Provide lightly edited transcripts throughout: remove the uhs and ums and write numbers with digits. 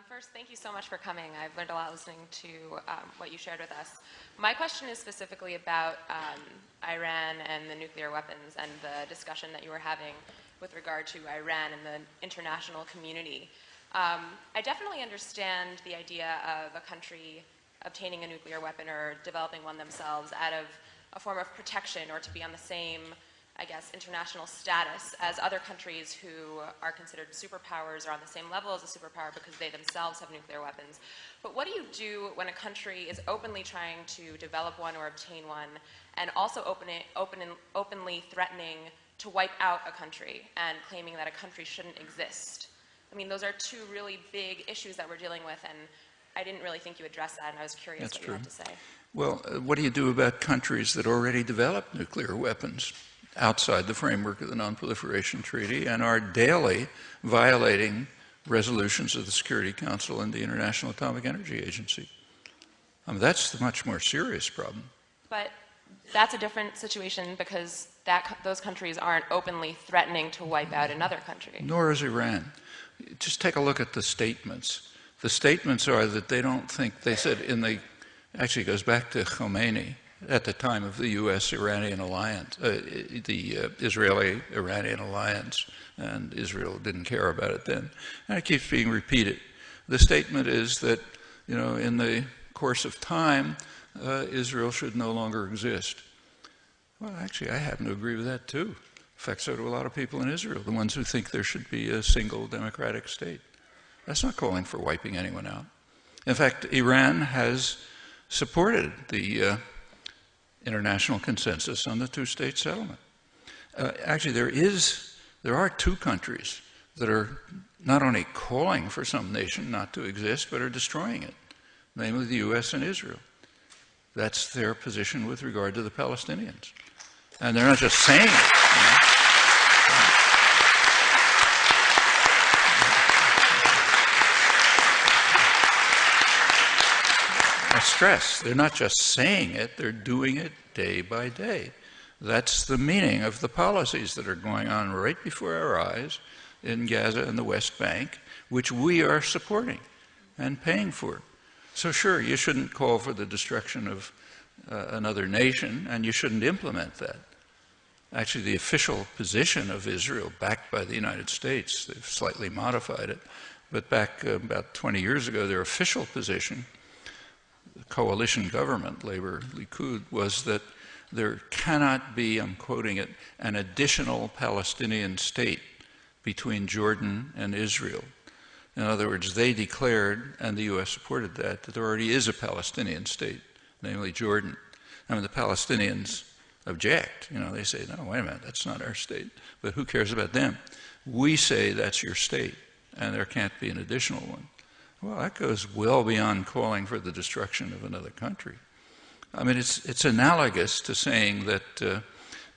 First, thank you so much for coming. I've learned a lot listening to what you shared with us. My question is specifically about Iran and the nuclear weapons and the discussion that you were having with regard to Iran and the international community. I definitely understand the idea of a country obtaining a nuclear weapon or developing one themselves out of a form of protection or to be on the same, I guess, international status as other countries who are considered superpowers or on the same level as a superpower because they themselves have nuclear weapons. But what do you do when a country is openly trying to develop one or obtain one and also openly threatening to wipe out a country and claiming that a country shouldn't exist? I mean, those are two really big issues that we're dealing with, and I didn't really think you addressed that, and I was curious what you had to say. Well, what do you do about countries that already developed nuclear weapons outside the framework of the Non-Proliferation Treaty and are daily violating resolutions of the Security Council and the International Atomic Energy Agency? That's the much more serious problem. But that's a different situation because those countries aren't openly threatening to wipe out another country. Nor is Iran. Just take a look at the statements. The statements are that they don't think, they said actually it goes back to Khomeini, at the time of the U.S.-Iranian alliance, the Israeli-Iranian alliance, and Israel didn't care about it then. And it keeps being repeated. The statement is that, in the course of time, Israel should no longer exist. Well, actually, I happen to agree with that too. In fact, so do a lot of people in Israel, the ones who think there should be a single democratic state. That's not calling for wiping anyone out. In fact, Iran has supported the international consensus on the two-state settlement. Actually, there are two countries that are not only calling for some nation not to exist, but are destroying it, namely the U.S. and Israel. That's their position with regard to the Palestinians. And they're not just saying it. I stress, they're not just saying it, they're doing it day by day. That's the meaning of the policies that are going on right before our eyes in Gaza and the West Bank, which we are supporting and paying for. So sure, you shouldn't call for the destruction of another nation, and you shouldn't implement that. Actually, the official position of Israel, backed by the United States, they've slightly modified it, but back about 20 years ago, their official position, the coalition government, Labor, Likud, was that there cannot be, I'm quoting it, an additional Palestinian state between Jordan and Israel. In other words, they declared, and the U.S. supported that there already is a Palestinian state, namely Jordan. I mean, the Palestinians object. They say, no, wait a minute, that's not our state. But who cares about them? We say that's your state, and there can't be an additional one. Well, that goes well beyond calling for the destruction of another country. I mean, it's analogous to saying that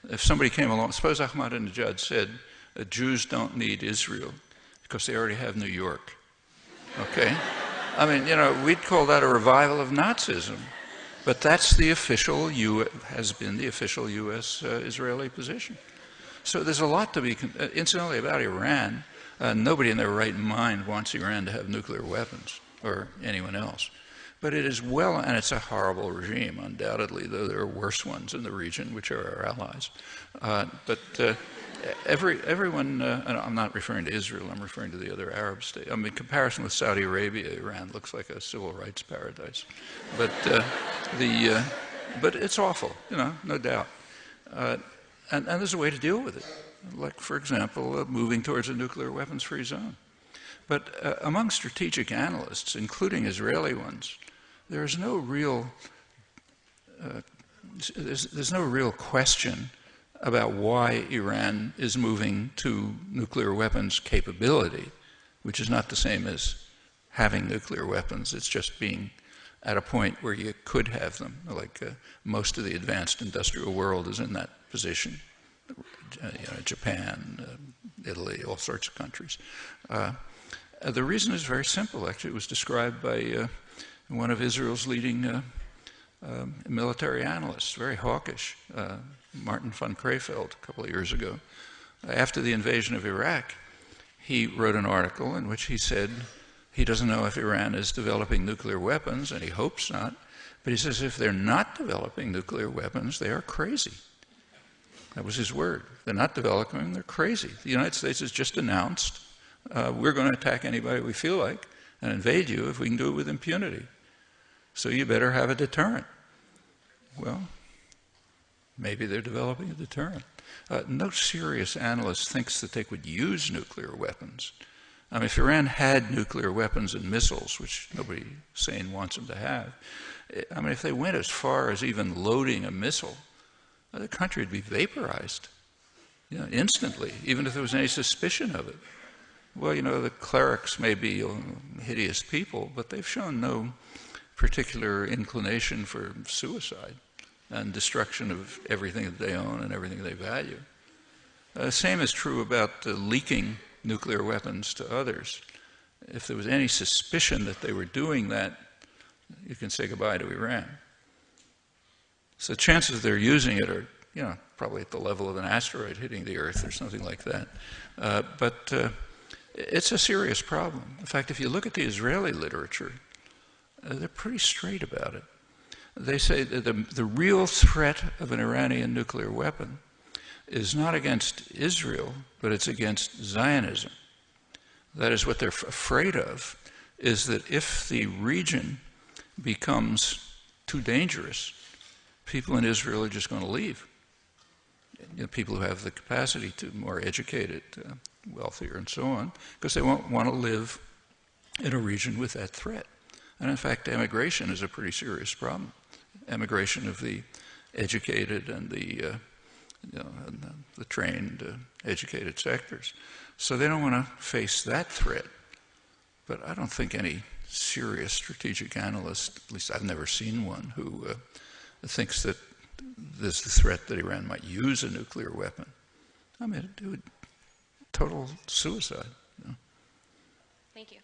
if somebody came along, suppose Ahmadinejad said, Jews don't need Israel because they already have New York. Okay? I mean, we'd call that a revival of Nazism. But that's the official, has been the official U.S.-Israeli position. So there's a lot to be, incidentally, about Iran. Nobody in their right mind wants Iran to have nuclear weapons, or anyone else. But it is and it's a horrible regime, undoubtedly, though there are worse ones in the region, which are our allies. Everyone, and I'm not referring to Israel, I'm referring to the other Arab states. I mean, in comparison with Saudi Arabia, Iran looks like a civil rights paradise. But but it's awful, no doubt. And there's a way to deal with it. Like, for example, moving towards a nuclear weapons-free zone. But among strategic analysts, including Israeli ones, there's no real question about why Iran is moving to nuclear weapons capability, which is not the same as having nuclear weapons. It's just being at a point where you could have them, like most of the advanced industrial world is in that position. Japan, Italy, all sorts of countries. The reason is very simple. Actually, it was described by one of Israel's leading military analysts, very hawkish, Martin von Crefeld, a couple of years ago. After the invasion of Iraq, he wrote an article in which he said He doesn't know if Iran is developing nuclear weapons, and he hopes not. But he says if they're not developing nuclear weapons, they are crazy. That was his word. They're not developing them, they're crazy. The United States has just announced, we're going to attack anybody we feel like and invade you if we can do it with impunity. So you better have a deterrent. Well, maybe they're developing a deterrent. No serious analyst thinks that they could use nuclear weapons. I mean, if Iran had nuclear weapons and missiles, which nobody sane wants them to have, I mean, if they went as far as even loading a missile, the country would be vaporized, instantly, even if there was any suspicion of it. Well, the clerics may be hideous people, but they've shown no particular inclination for suicide and destruction of everything that they own and everything they value. The same is true about leaking nuclear weapons to others. If there was any suspicion that they were doing that, you can say goodbye to Iran. So chances they're using it are, probably at the level of an asteroid hitting the Earth or something like that. But it's a serious problem. In fact, if you look at the Israeli literature, they're pretty straight about it. They say that the real threat of an Iranian nuclear weapon is not against Israel, but it's against Zionism. That is, what they're afraid of is that if the region becomes too dangerous, people in Israel are just going to leave. People who have the capacity to, more educated, wealthier, and so on, because they won't want to live in a region with that threat. And in fact, emigration is a pretty serious problem. Emigration of the educated and the trained, educated sectors. So they don't want to face that threat. But I don't think any serious strategic analyst, at least I've never seen one, who thinks that there's the threat that Iran might use a nuclear weapon. I mean, it would total suicide. Thank you.